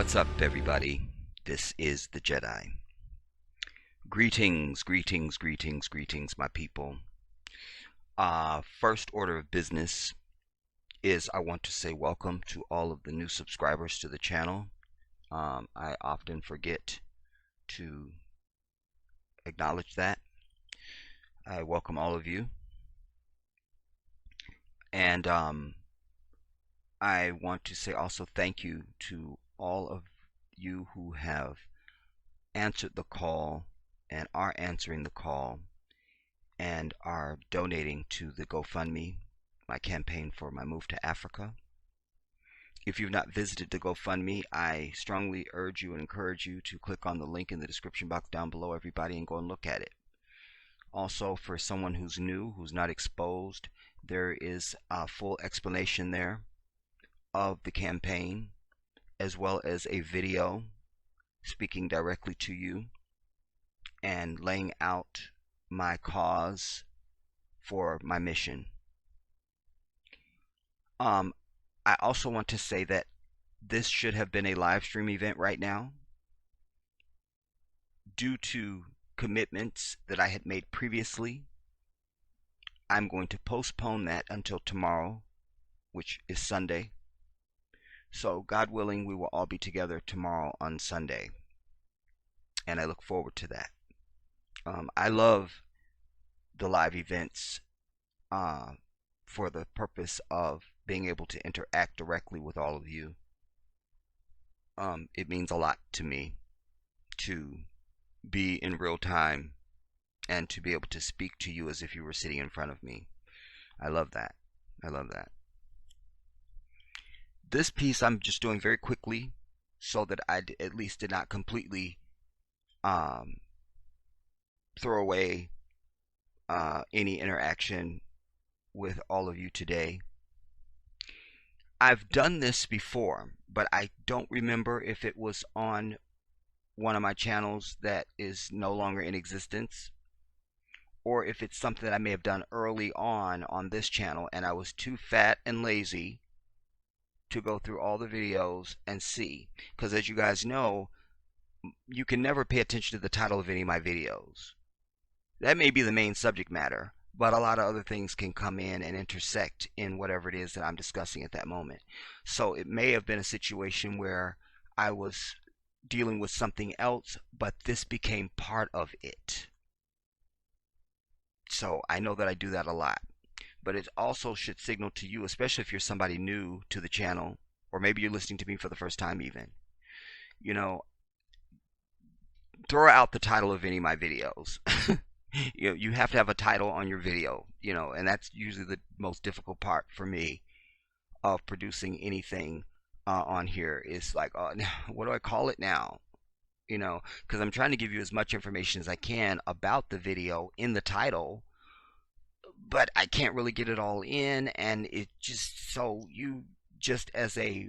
What's up, everybody? This is the Jedi. Greetings, greetings, greetings, greetings, my people. First order of business is I want to say welcome to all of the new subscribers to the channel. I often forget to acknowledge that. I welcome all of you. And I want to say also thank you to all of you who have answered the call and are answering the call and are donating to the GoFundMe, my campaign for my move to Africa. If you've not visited the GoFundMe, I strongly urge you and encourage you to click on the link in the description box down below, everybody, and go and look at it. Also, for someone who's new, who's not exposed, there is a full explanation there of the campaign, as well as a video speaking directly to you and laying out my cause for my mission. I also want to say that this should have been a live stream event right now. Due to commitments that I had made previously, I'm going to postpone that until tomorrow, which is Sunday. So, God willing, we will all be together tomorrow on Sunday, and I look forward to that. I love the live events for the purpose of being able to interact directly with all of you. It means a lot to me to be in real time and to be able to speak to you as if you were sitting in front of me. I love that. I love that. This piece I'm just doing very quickly so that I at least did not completely throw away any interaction with all of you today. I've done this before, but I don't remember if it was on one of my channels that is no longer in existence, or if it's something that I may have done early on this channel and I was too fat and lazy to go through all the videos and see. Because as you guys know, you can never pay attention to the title of any of my videos. That may be the main subject matter, but a lot of other things can come in and intersect in whatever it is that I'm discussing at that moment. So it may have been a situation where I was dealing with something else, but this became part of it. So I know that I do that a lot. But it also should signal to you, especially if you're somebody new to the channel, or maybe you're listening to me for the first time even, you know, throw out the title of any of my videos. You have to have a title on your video, and that's usually the most difficult part for me of producing anything on here is like, what do I call it now? Because I'm trying to give you as much information as I can about the video in the title, but I can't really get it all in, and it just, so you just as a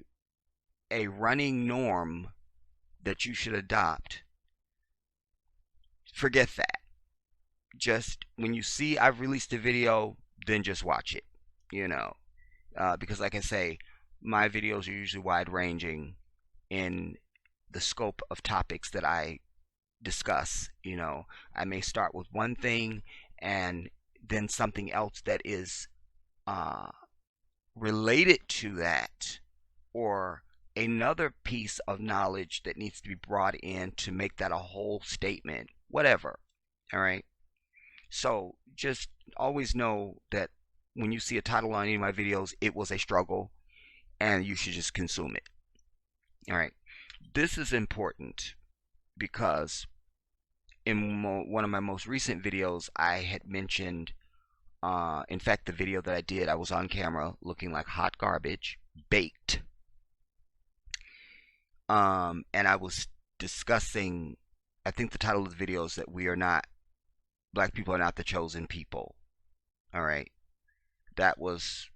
running norm that you should adopt, forget that. Just when you see I've released a video, then just watch it, because like I say, my videos are usually wide ranging in the scope of topics that I discuss. I may start with one thing and then something else that is related to that, or another piece of knowledge that needs to be brought in to make that a whole statement, whatever. All right. So just always know that when you see a title on any of my videos, it was a struggle, and you should just consume it. All right. This is important because in one of my most recent videos, I had mentioned, in fact, the video that I did, I was on camera looking like hot garbage, baked. And I was discussing, I think the title of the video is that black people are not the chosen people. All right. That was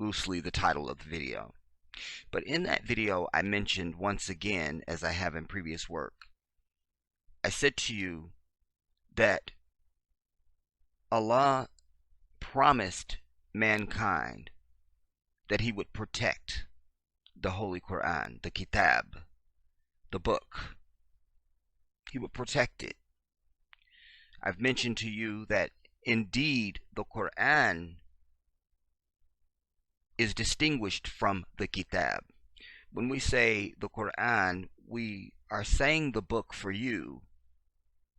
loosely the title of the video. But in that video, I mentioned once again, as I have in previous work, I said to you that Allah promised mankind that he would protect the Holy Quran, the Kitab, the book. He will protect it. I've mentioned to you that indeed the Quran is distinguished from the Kitab. When we say the Quran, we are saying the book for you,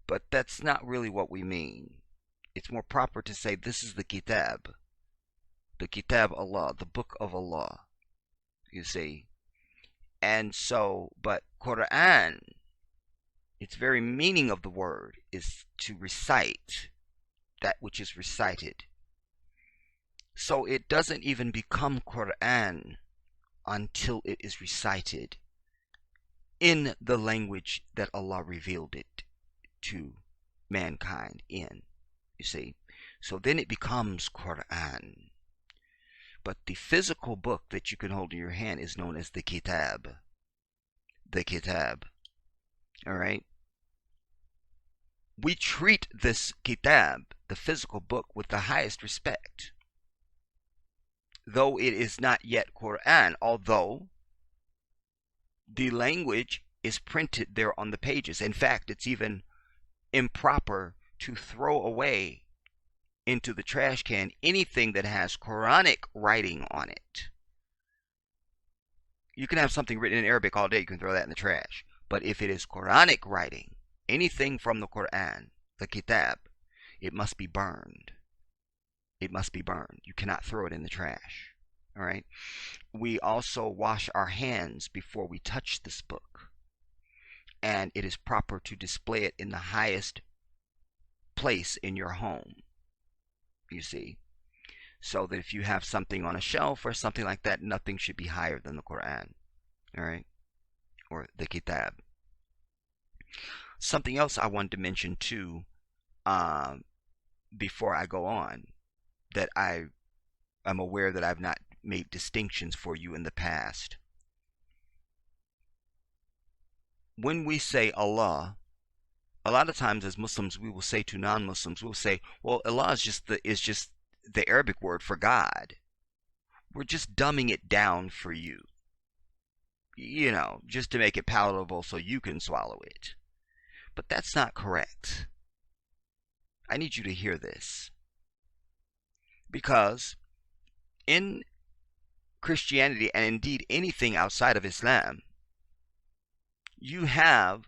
but that's not really what we mean. It's more proper to say this is the Kitab Allah, the book of Allah, you see. And so, but Quran, its very meaning of the word is to recite that which is recited. So it doesn't even become Quran until it is recited in the language that Allah revealed it to mankind in, you see. So then it becomes Quran. But the physical book that you can hold in your hand is known as the Kitab. The Kitab. Alright? We treat this Kitab, the physical book, with the highest respect. Though it is not yet Quran, although the language is printed there on the pages. In fact, it's even improper to throw away into the trash can anything that has Quranic writing on it. You can have something written in Arabic all day, you can throw that in the trash. But if it is Quranic writing, anything from the Quran, the Kitab, it must be burned. It must be burned. You cannot throw it in the trash. Alright? We also wash our hands before we touch this book. And it is proper to display it in the highest place in your home, you see. So that if you have something on a shelf or something like that, nothing should be higher than the Quran. Alright? Or the Kitab. Something else I wanted to mention too, before I go on, that I'm aware that I've not made distinctions for you in the past. When we say Allah, a lot of times as Muslims we will say to non-Muslims, we'll say, well, Allah is just the Arabic word for God. We're just dumbing it down for you. You know, just to make it palatable so you can swallow it. But that's not correct. I need you to hear this. Because in Christianity, and indeed anything outside of Islam, you have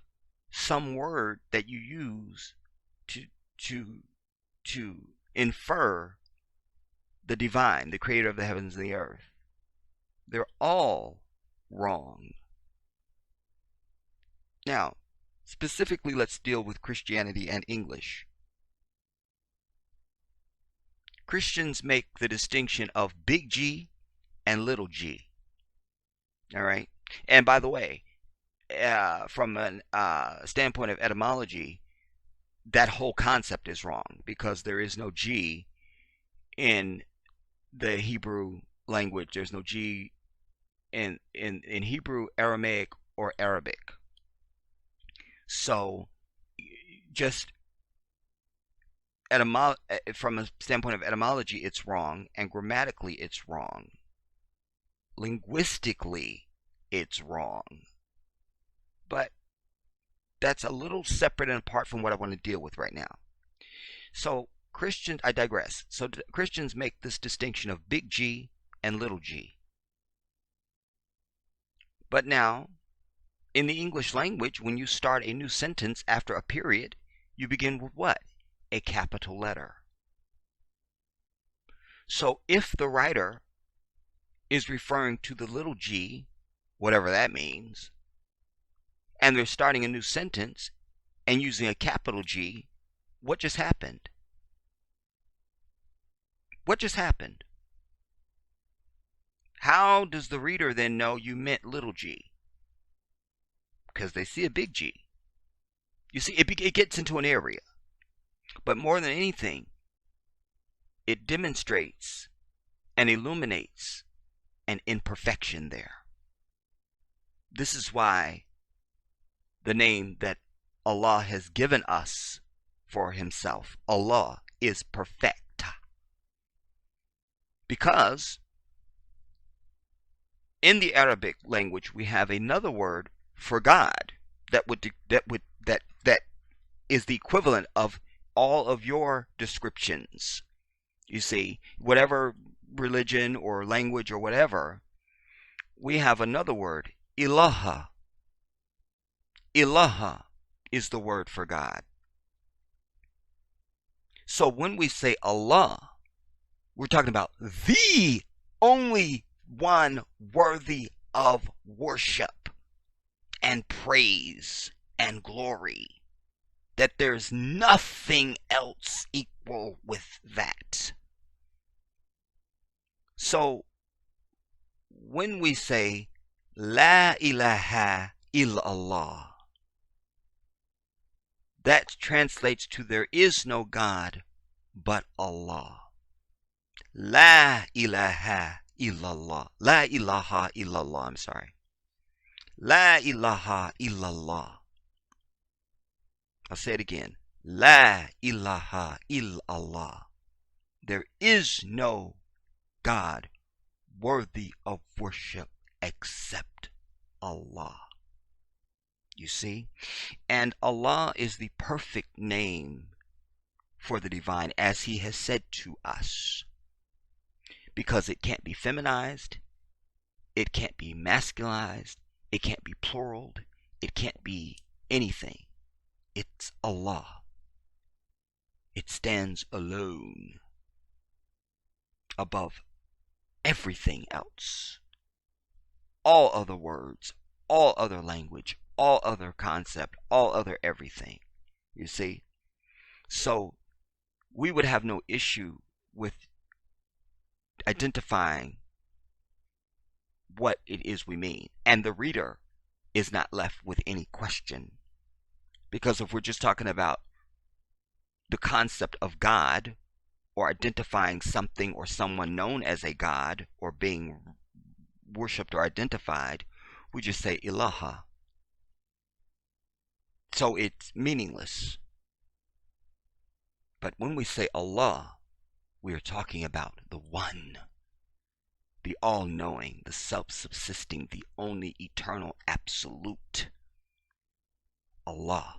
some word that you use to infer the divine, the creator of the heavens and the earth. They're all wrong. Now, specifically, let's deal with Christianity and English. Christians make the distinction of big G and little g. Alright? And by the way, from a standpoint of etymology, that whole concept is wrong, because there is no G in the Hebrew language. There's no G in Hebrew, Aramaic, or Arabic. So, just from a standpoint of etymology, it's wrong, and grammatically, it's wrong. Linguistically, it's wrong. But that's a little separate and apart from what I want to deal with right now. So, I digress. So, Christians make this distinction of big G and little g. But now, in the English language, when you start a new sentence after a period, you begin with what? A capital letter. So if the writer is referring to the little g, whatever that means, and they're starting a new sentence and using a capital G, what just happened? What just happened? How does the reader then know you meant little g? Because they see a big G. You see, it gets into an area. But more than anything, it demonstrates and illuminates an imperfection there. This is why the name that Allah has given us for Himself, Allah, is perfect. Because in the Arabic language, we have another word for God that is the equivalent of all of your descriptions. You see, whatever religion or language or whatever, we have another word, ilaha. Ilaha is the word for God. So when we say Allah, we're talking about the only one worthy of worship and praise and glory. That there's nothing else equal with that. So when we say La ilaha illallah, that translates to there is no God but Allah. La ilaha illallah. La ilaha illallah, I'm sorry. La ilaha illallah. I'll say it again. La ilaha illallah. There is no God worthy of worship except Allah. You see? And Allah is the perfect name for the divine, as He has said to us. Because it can't be feminized, it can't be masculinized, it can't be pluraled, it can't be anything. It's Allah. It stands alone above everything else. All other words, all other language, all other concept, all other everything. You see? So we would have no issue with identifying what it is we mean. And the reader is not left with any question. Because if we're just talking about the concept of God, or identifying something or someone known as a God, or being worshipped or identified, we just say ilaha. So it's meaningless. But when we say Allah, we are talking about the one, the all-knowing, the self-subsisting, the only eternal absolute. Allah.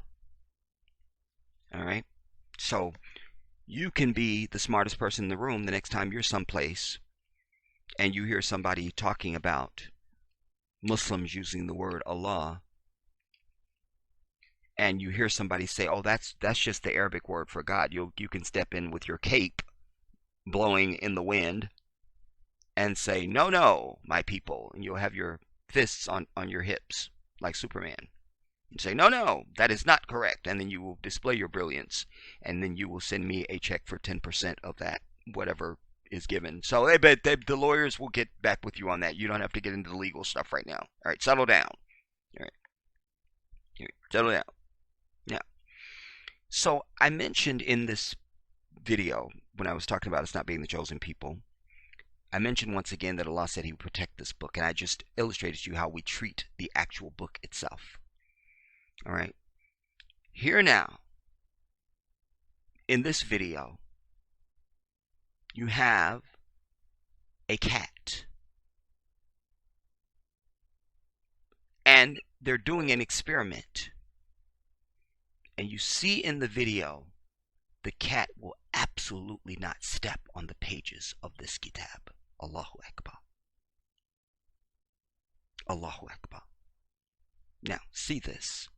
Alright? So, you can be the smartest person in the room the next time you're someplace and you hear somebody talking about Muslims using the word Allah, and you hear somebody say, oh, that's just the Arabic word for God. You can step in with your cape blowing in the wind and say, no, my people, and you'll have your fists on your hips like Superman. And say, no, that is not correct. And then you will display your brilliance. And then you will send me a check for 10% of that, whatever is given. So the lawyers will get back with you on that. You don't have to get into the legal stuff right now. All right, settle down. All right, settle down. Now, so I mentioned in this video, when I was talking about us not being the chosen people, I mentioned once again that Allah said He would protect this book. And I just illustrated to you how we treat the actual book itself. All right. Here now, in this video, you have a cat. And they're doing an experiment. And you see in the video, the cat will absolutely not step on the pages of this kitab. Allahu Akbar. Allahu Akbar. Now, see this.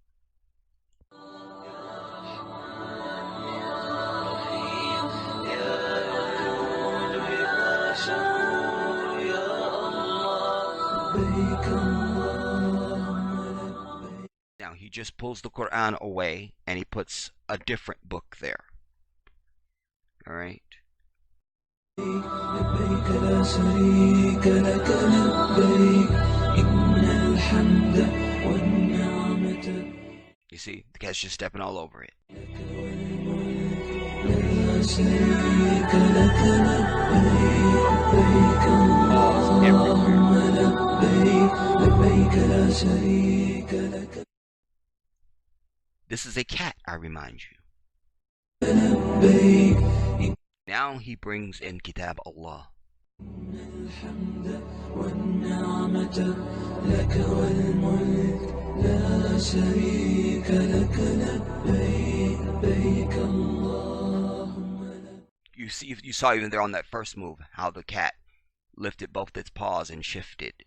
Now he just pulls the Quran away and he puts a different book there. All right. You see, the cat's just stepping all over it. This is a cat, I remind you. Now he brings in Kitab Allah. الحمد والنعمة لك والملك لا شريك لك لبيك لبيك اللهم لبيك. You saw even there on that first move how the cat lifted both its paws and shifted.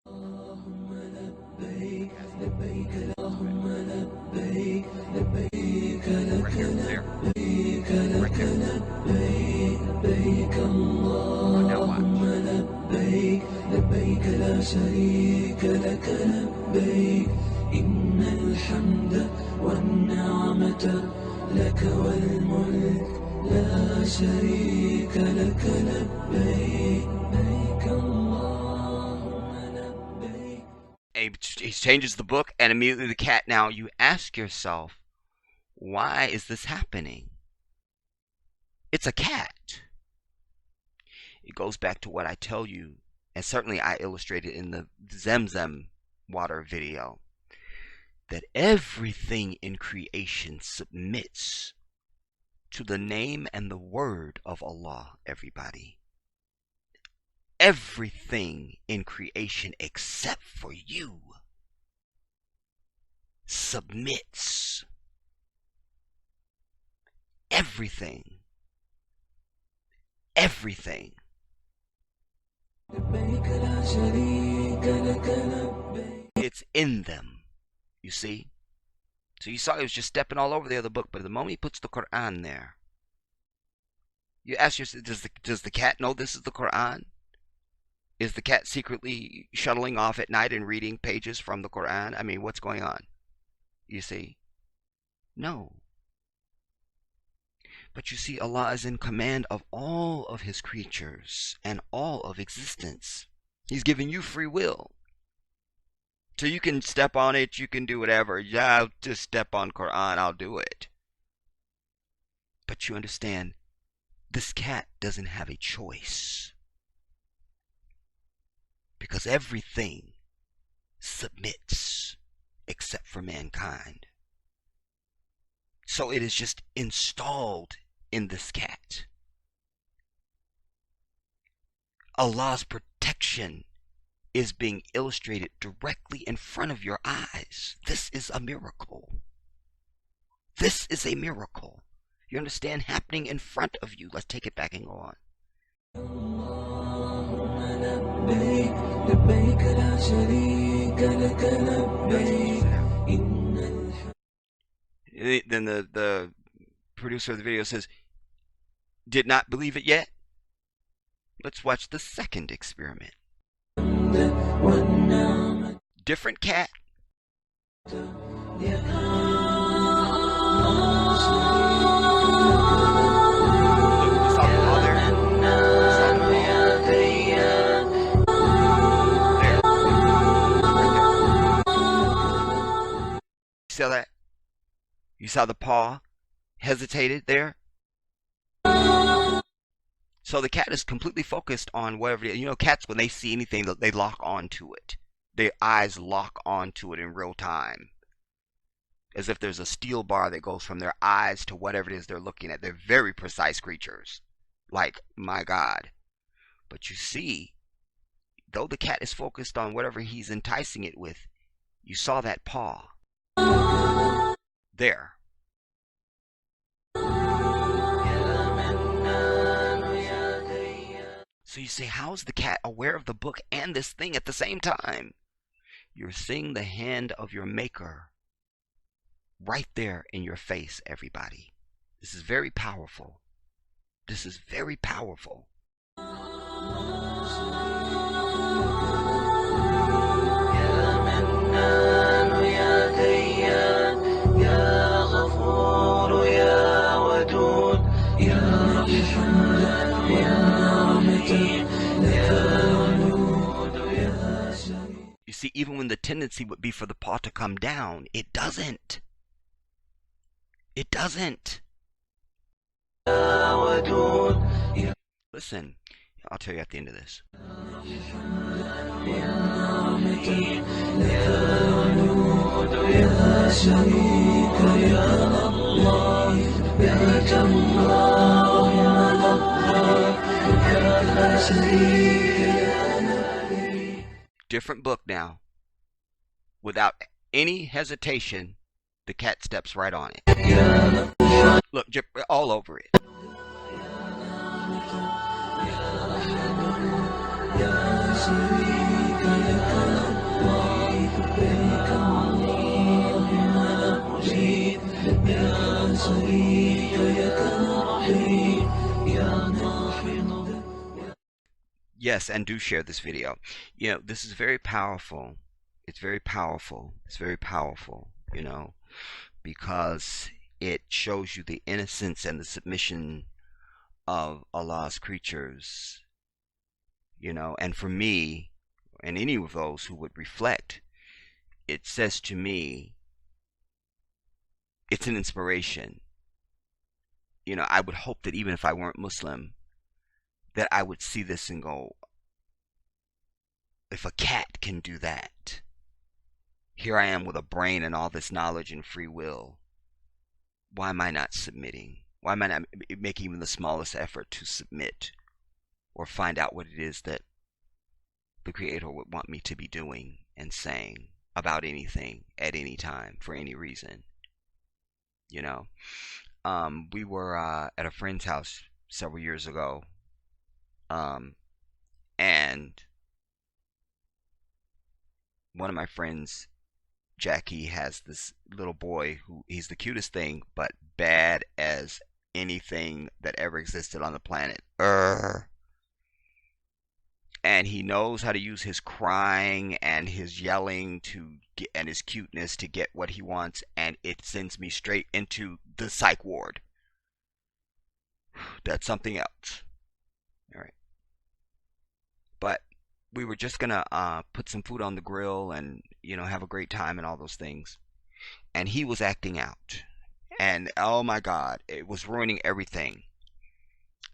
اللهم لبيك لبيك اللهم لبيك لبيك لك لبيك لك لبيك لبيك اللهم لبيك لبيك لا شريك لك لبيك إن الحمد والنعمة لك والملك لا شريك لك لبيك لبيك اللهم لبيك. He changes the book, and immediately the cat. Now you ask yourself, why is this happening? It's a cat. It goes back to what I tell you, and certainly I illustrated in the Zemzem water video, that everything in creation submits to the name and the word of Allah, everybody. Everything in creation except for you submits. Everything. Everything. It's in them, you see? So you saw he was just stepping all over the other book, but the moment he puts the Quran there, you ask yourself, does the cat know this is the Quran? Is the cat secretly shuttling off at night and reading pages from the Quran? I mean, what's going on? You see? No. But you see, Allah is in command of all of His creatures and all of existence. He's given you free will. So you can step on it, you can do whatever. Yeah, I'll just step on Quran, I'll do it. But you understand, this cat doesn't have a choice. Because everything submits except for mankind. So it is just installed in this cat. Allah's protection is being illustrated directly in front of your eyes. This is a miracle. This is a miracle. You understand? Happening in front of you. Let's take it back and go on. Then the producer of the video says, did not believe it yet? Let's watch the second experiment. Different cat. You saw that? You saw the paw hesitated there? So the cat is completely focused on whatever it is. You know, cats, when they see anything, they lock onto it. Their eyes lock onto it in real time. As if there's a steel bar that goes from their eyes to whatever it is they're looking at. They're very precise creatures. Like, my God. But you see, though the cat is focused on whatever he's enticing it with, you saw that paw. There. So you say, how is the cat aware of the book and this thing at the same time? You're seeing the hand of your maker right there in your face, everybody. This is very powerful. This is very powerful. You see, even when the tendency would be for the paw to come down, it doesn't. It doesn't. Listen, I'll tell you at the end of this. Different book now. Without any hesitation, the cat steps right on it. Look, all over it. Yes, and do share this video. You know, this is very powerful. It's very powerful. It's very powerful, you know, because it shows you the innocence and the submission of Allah's creatures, you know. And for me, and any of those who would reflect, it says to me, it's an inspiration. You know, I would hope that even if I weren't Muslim, that I would see this and go, if a cat can do that, here I am with a brain and all this knowledge and free will. Why am I not submitting? Why am I not making even the smallest effort to submit or find out what it is that the Creator would want me to be doing and saying about anything at any time for any reason? You know, we were at a friend's house several years ago, and one of my friends, Jackie, has this little boy who, he's the cutest thing, but bad as anything that ever existed on the planet. And he knows how to use his crying and his yelling to get, and his cuteness to get what he wants, and it sends me straight into the psych ward. That's something else. All right. But we were just gonna put some food on the grill and, you know, have a great time and all those things. And he was acting out. And oh my God, it was ruining everything.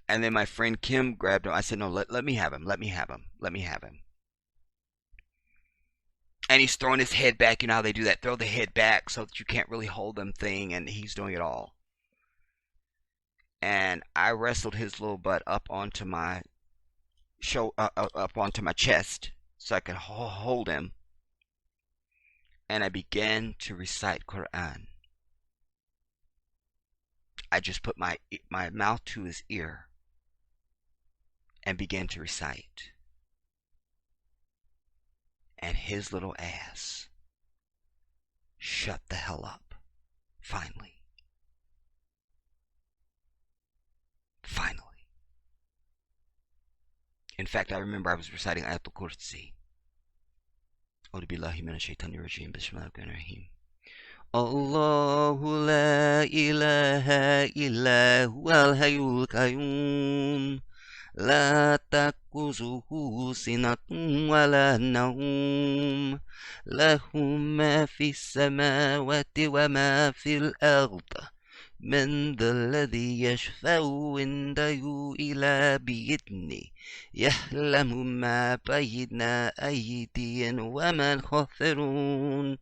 And then my friend Kim grabbed him. I said, no, let me have him. Let me have him. Let me have him. And he's throwing his head back. You know how they do that? Throw the head back so that you can't really hold them thing. And he's doing it all. And I wrestled his little butt up onto my up onto my chest so I could hold him. And I began to recite Quran. I just put my mouth to his ear and began to recite. And his little ass shut the hell up. Finally. Finally. In fact, I remember I was reciting Ayatul Kursi. أعوذ بالله من الشيطان الرجيم بسم الله الرحمن الرحيم الله لا إله إلا هو الحي القيوم لا تأخذه سنة ولا نوم له ما في السماوات وما في الأرض من ذا الذي يشفع عنده إلا بإذنه يعلم ما بين أيديهم وما خلفهم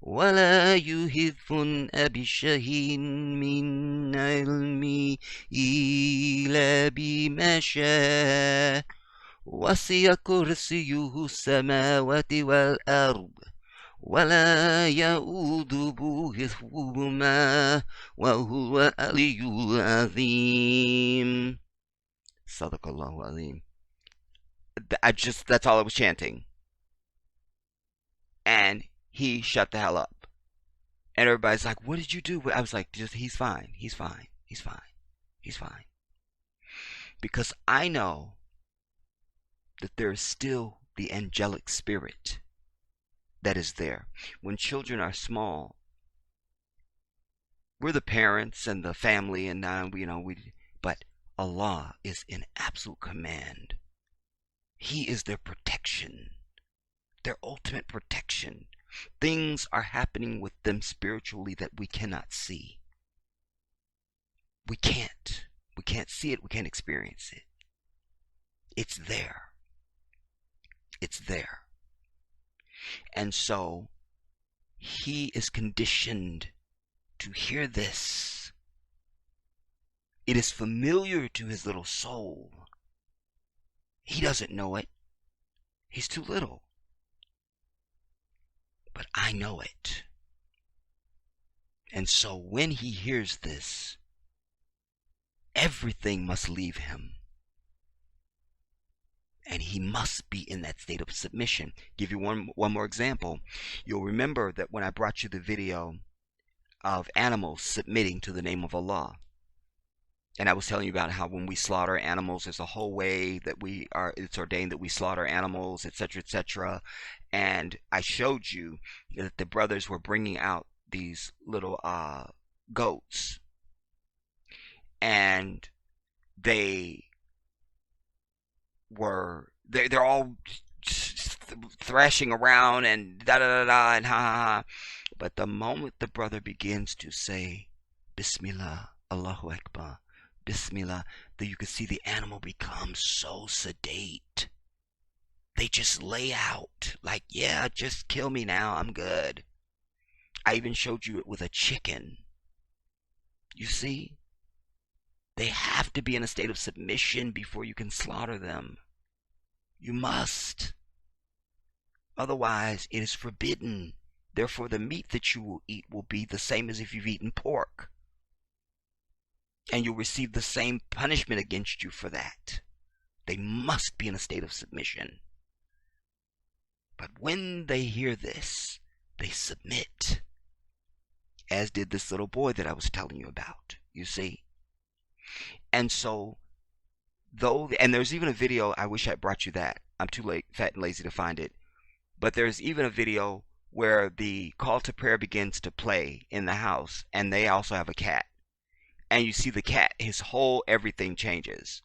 ولا يحيطون بشيء من علمه إلا بما شاء وسع كرسيه السماوات والأرض ولا يؤوده حفظهما وهو العلي العظيم. Sadaqallahu Azim. That's all I was chanting. And he shut the hell up. And everybody's like, what did you do? I was like, he's fine. He's fine. He's fine. He's fine. Because I know that there is still the angelic spirit that is there. When children are small, we're the parents and the family, and but Allah is in absolute command. He is their protection, their ultimate protection. Things are happening with them spiritually that we cannot see. We can't see it. We can't experience it. It's there. It's there. And so he is conditioned to hear this. It is familiar to his little soul. He doesn't know it. He's too little. But I know it. And so when he hears this, everything must leave him. And he must be in that state of submission. Give you one more example. You'll remember that when I brought you the video of animals submitting to the name of Allah, and I was telling you about how when we slaughter animals, there's a whole way that it's ordained that we slaughter animals, etc., etc. And I showed you that the brothers were bringing out these little goats, and they're all thrashing around and da da da da and ha ha ha. But the moment the brother begins to say Bismillah, Allahu Akbar, Bismillah, that you can see the animal become so sedate. They just lay out like, yeah, just kill me now, I'm good. I even showed you it with a chicken. You see? They have to be in a state of submission before you can slaughter them. You must. Otherwise, it is forbidden. Therefore, the meat that you will eat will be the same as if you've eaten pork. And you'll receive the same punishment against you for that. They must be in a state of submission. But when they hear this, they submit. As did this little boy that I was telling you about, you see. And so, and there's even a video, I wish I brought you that. I'm too fat and lazy to find it. But there's even a video where the call to prayer begins to play in the house, and they also have a cat. And you see the cat, his whole everything changes.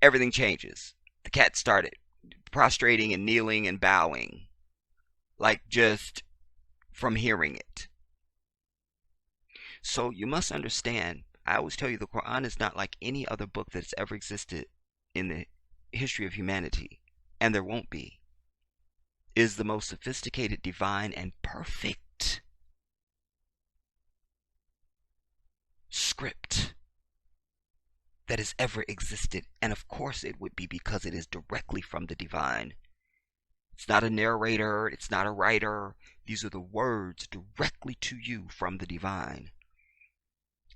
Everything changes. The cat started prostrating and kneeling and bowing, like just from hearing it. So you must understand, I always tell you the Quran is not like any other book that's ever existed in the history of humanity, and there won't be. It is the most sophisticated, divine, and perfect script that has ever existed. And of course it would be, because it is directly from the divine. It's not a narrator, it's not a writer. These are the words directly to you from the divine.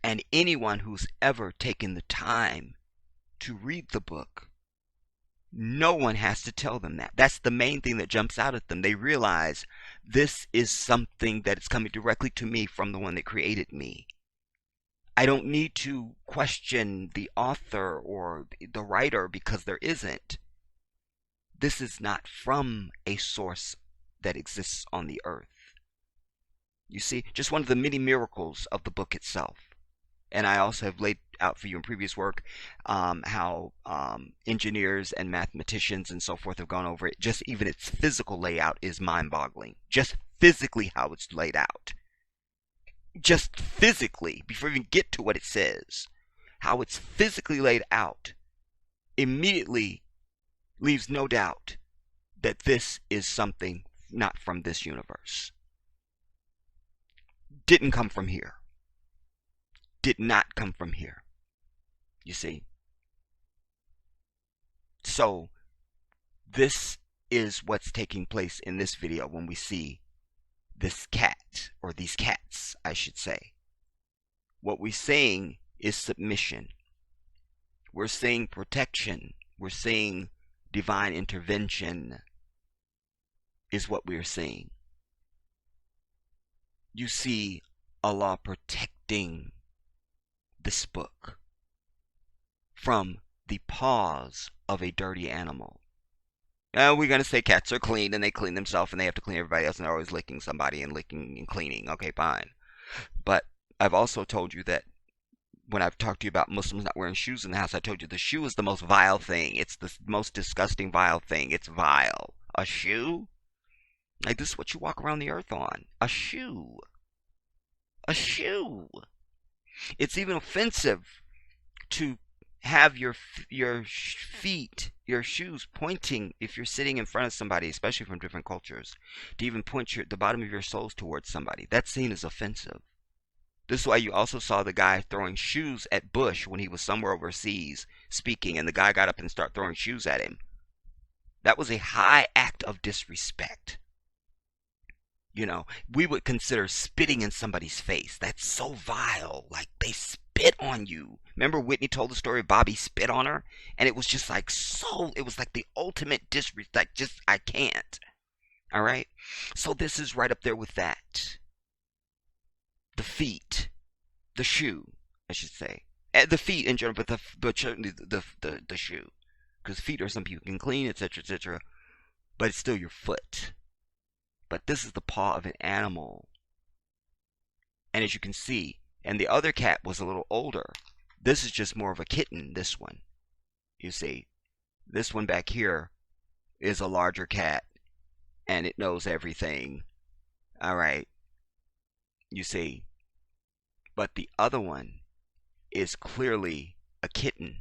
And anyone who's ever taken the time to read the book, no one has to tell them that. That's the main thing that jumps out at them. They realize this is something that is coming directly to me from the one that created me. I don't need to question the author or the writer, because there isn't. This is not from a source that exists on the earth. You see, just one of the many miracles of the book itself. And I also have laid out for you in previous work how engineers and mathematicians and so forth have gone over it. Just even its physical layout is mind-boggling. Just physically how it's laid out. Just physically, before we even get to what it says, how it's physically laid out immediately leaves no doubt that this is something not from this universe. Didn't come from here. Did not come from here. You see? So, this is what's taking place in this video when we see this cat, or these cats, I should say. What we're seeing is submission. We're seeing protection. We're seeing divine intervention, is what we're seeing. You see Allah protecting this book from the paws of a dirty animal. Now, we're going to say cats are clean and they clean themselves and they have to clean everybody else and they're always licking somebody and licking and cleaning. Okay, fine. But I've also told you that when I've talked to you about Muslims not wearing shoes in the house, I told you the shoe is the most vile thing. It's the most disgusting, vile thing. It's vile. A shoe? Like, this is what you walk around the earth on. A shoe. A shoe. It's even offensive to have your feet, your shoes pointing, if you're sitting in front of somebody, especially from different cultures, to even point the bottom of your soles towards somebody. That's seen as offensive. This is why you also saw the guy throwing shoes at Bush when he was somewhere overseas speaking, and the guy got up and started throwing shoes at him. That was a high act of disrespect. You know, we would consider spitting in somebody's face. That's so vile. Like, they spit on you. Remember Whitney told the story of Bobby spit on her? And it was just like it was like the ultimate disrespect. Just, I can't. All right? So this is right up there with that. The feet. The shoe, I should say. The feet in general, but certainly the shoe. Because feet are something you can clean, etc., etc. But it's still your foot. But this is the paw of an animal. And as you can see, and the other cat was a little older. This is just more of a kitten, this one. You see, this one back here is a larger cat, and it knows everything. All right, you see. But the other one is clearly a kitten.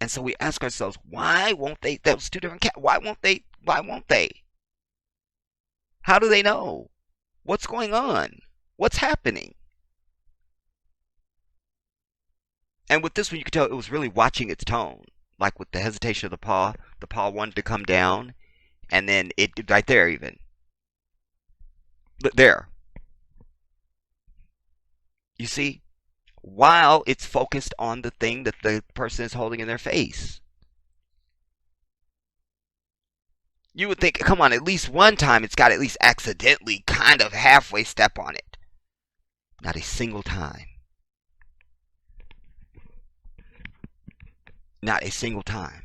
And so we ask ourselves, why won't they? That was two different cats. Why won't they? Why won't they? How do they know? What's going on? What's happening? And with this one, you could tell it was really watching its tone. Like with the hesitation of the paw wanted to come down, and then it right there even. But there. You see? While it's focused on the thing that the person is holding in their face. You would think, come on, at least one time it's got to at least accidentally kind of halfway step on it. Not a single time. Not a single time.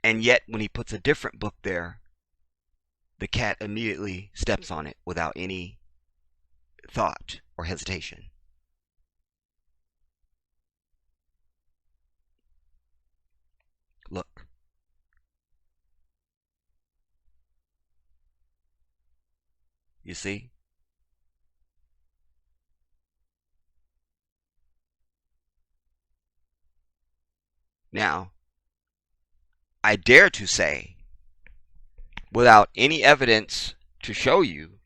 And yet, when he puts a different book there, the cat immediately steps on it without any thought or hesitation. Look. You see? Now, I dare to say, without any evidence to show you,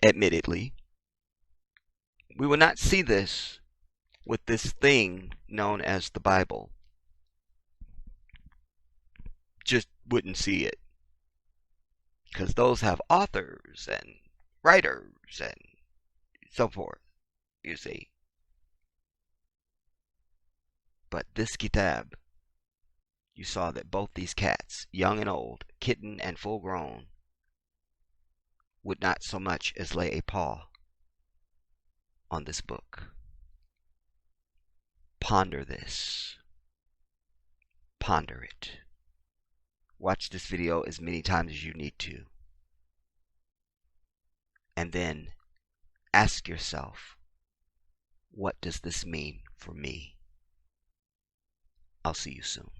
admittedly, we will not see this with this thing known as the Bible. Just wouldn't see it. Because those have authors and writers and so forth, you see. But this kitab, you saw that both these cats, young and old, kitten and full grown, would not so much as lay a paw on this book. Ponder this. Ponder it. Watch this video as many times as you need to. And then ask yourself, what does this mean for me? I'll see you soon.